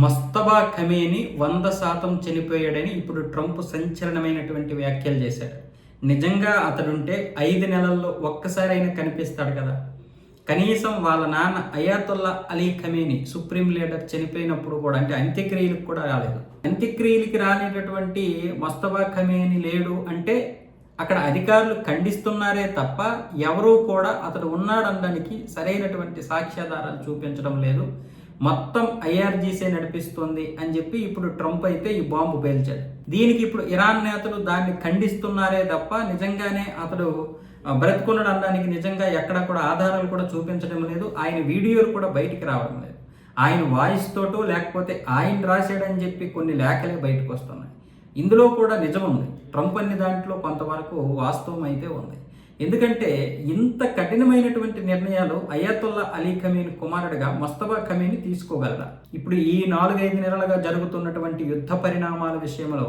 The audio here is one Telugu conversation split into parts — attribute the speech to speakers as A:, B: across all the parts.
A: మస్తబా ఖమేని 100% చనిపోయాడని ఇప్పుడు ట్రంప్ సంచలనమైనటువంటి వ్యాఖ్యలు చేశాడు. నిజంగా అతడుంటే 5 నెలల్లో ఒక్కసారైనా కనిపిస్తాడు కదా. కనీసం వాళ్ళ నాన్న అయాతుల్లా అలీ ఖమేని సుప్రీం లీడర్ చనిపోయినప్పుడు కూడా, అంటే అంత్యక్రియలకు కూడా రాలేదు. అంత్యక్రియలకి రాలేటటువంటి మస్తబా ఖమేని లేడు అంటే అక్కడ అధికారులు ఖండిస్తున్నారే తప్ప ఎవరూ కూడా అతడు ఉన్నాడనడానికి సరైనటువంటి సాక్ష్యాధారాలు చూపించడం లేదు. మొత్తం ఐఆర్జీసీ నడిపిస్తుంది అని చెప్పి ఇప్పుడు ట్రంప్ అయితే ఈ బాంబు పేల్చాడు. దీనికి ఇప్పుడు ఇరాన్ నేతలు దాన్ని ఖండిస్తున్నారే తప్ప నిజంగానే అతడు బ్రతుకున్నాడు అనడానికి నిజంగా ఎక్కడ కూడా ఆధారాలు కూడా చూపించడం లేదు. ఆయన వీడియోలు కూడా బయటికి రావడం లేదు. ఆయన వాయిస్ తోటో లేకపోతే ఆయన రాశాడని చెప్పి కొన్ని లేఖలే బయటకు వస్తున్నాయి. ఇందులో కూడా నిజం ఉంది. ట్రంప్ అన్ని దాంట్లో కొంతవరకు వాస్తవం అయితే ఉంది. ఎందుకంటే ఇంత కఠినమైనటువంటి నిర్ణయాలు అయాతుల్లా అలీ ఖమేని కుమారుడిగా మస్తబా ఖమేని తీసుకోగలరా? ఇప్పుడు ఈ 4-5 నెలలుగా జరుగుతున్నటువంటి యుద్ధ పరిణామాల విషయంలో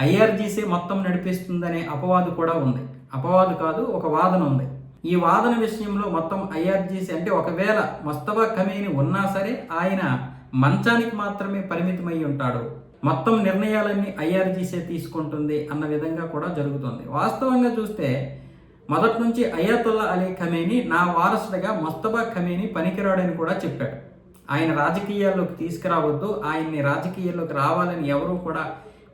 A: ఐఆర్జీసీ మొత్తం నడిపిస్తుందనే అపవాదు కూడా ఉంది. అపవాదు కాదు, ఒక వాదన ఉంది. ఈ వాదన విషయంలో మొత్తం ఐఆర్జీసీ అంటే ఒకవేళ మస్తబా ఖమేని ఉన్నా సరే ఆయన మంచానికి మాత్రమే పరిమితమై ఉంటాడు, మొత్తం నిర్ణయాలన్నీ ఐఆర్జీసీ తీసుకుంటుంది అన్న విధంగా కూడా జరుగుతుంది. వాస్తవంగా చూస్తే మొదటి నుంచి అయాతుల్లా అలీ ఖమేని నా వారసుడిగా మస్తబా ఖమేని పనికిరాడని కూడా చెప్పాడు. ఆయన రాజకీయాల్లోకి తీసుకురావద్దు, ఆయన్ని రాజకీయాల్లోకి రావాలని ఎవరూ కూడా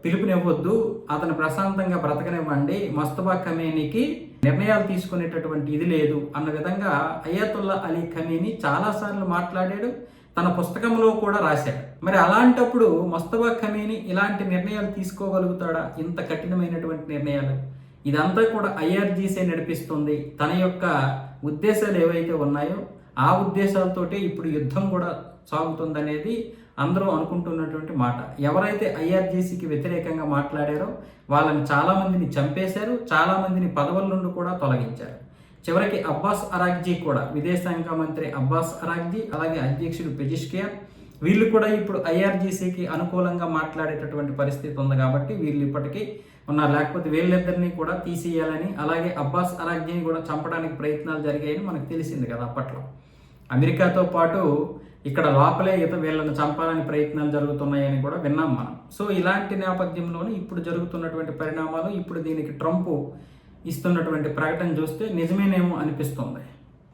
A: పిలుపునివ్వద్దు, అతను ప్రశాంతంగా బ్రతకనివ్వండి, మస్తబా ఖమేనికి నిర్ణయాలు తీసుకునేటటువంటి ఇది లేదు అన్న విధంగా అయాతుల్లా అలీ ఖమేని చాలాసార్లు మాట్లాడాడు. తన పుస్తకంలో కూడా రాశాడు. మరి అలాంటప్పుడు మస్తబా ఖమేని ఇలాంటి నిర్ణయాలు తీసుకోగలుగుతాడా? ఇంత కఠినమైనటువంటి నిర్ణయాలు ఇదంతా కూడా ఐఆర్జీసీ నడిపిస్తుంది. తన యొక్క ఉద్దేశాలు ఏవైతే ఉన్నాయో ఆ ఉద్దేశాలతోటి ఇప్పుడు యుద్ధం కూడా సాగుతుందనేది అందరూ అనుకుంటున్నటువంటి మాట. ఎవరైతే ఐఆర్జీసీకి వ్యతిరేకంగా మాట్లాడారో వాళ్ళని చాలామందిని చంపేశారు, చాలామందిని పదవుల నుండి కూడా తొలగించారు. చివరికి అబ్బాస్ అరాగ్జీ కూడా, విదేశాంగ మంత్రి అబ్బాస్ అరాగ్జీ, అలాగే అధ్యక్షుడు పెజిష్కియాన్, వీళ్ళు కూడా ఇప్పుడు ఐఆర్జీసీకి అనుకూలంగా మాట్లాడేటటువంటి పరిస్థితి ఉంది. కాబట్టి వీళ్ళు ఇప్పటికీ ఉన్నారు. లేకపోతే వీళ్ళిద్దరినీ కూడా తీసేయాలని, అలాగే అబ్బాస్ అరాగ్జీని కూడా చంపడానికి ప్రయత్నాలు జరిగాయని మనకు తెలిసింది కదా. అప్పట్లో అమెరికాతో పాటు ఇక్కడ లోపలే వీళ్ళని చంపాలని ప్రయత్నాలు జరుగుతున్నాయని కూడా విన్నాం మనం. సో ఇలాంటి నేపథ్యంలోనే ఇప్పుడు జరుగుతున్నటువంటి పరిణామాలు, ఇప్పుడు దీనికి ట్రంప్ ఇస్తున్నటువంటి ప్రకటన చూస్తే నిజమేనేమో అనిపిస్తుంది.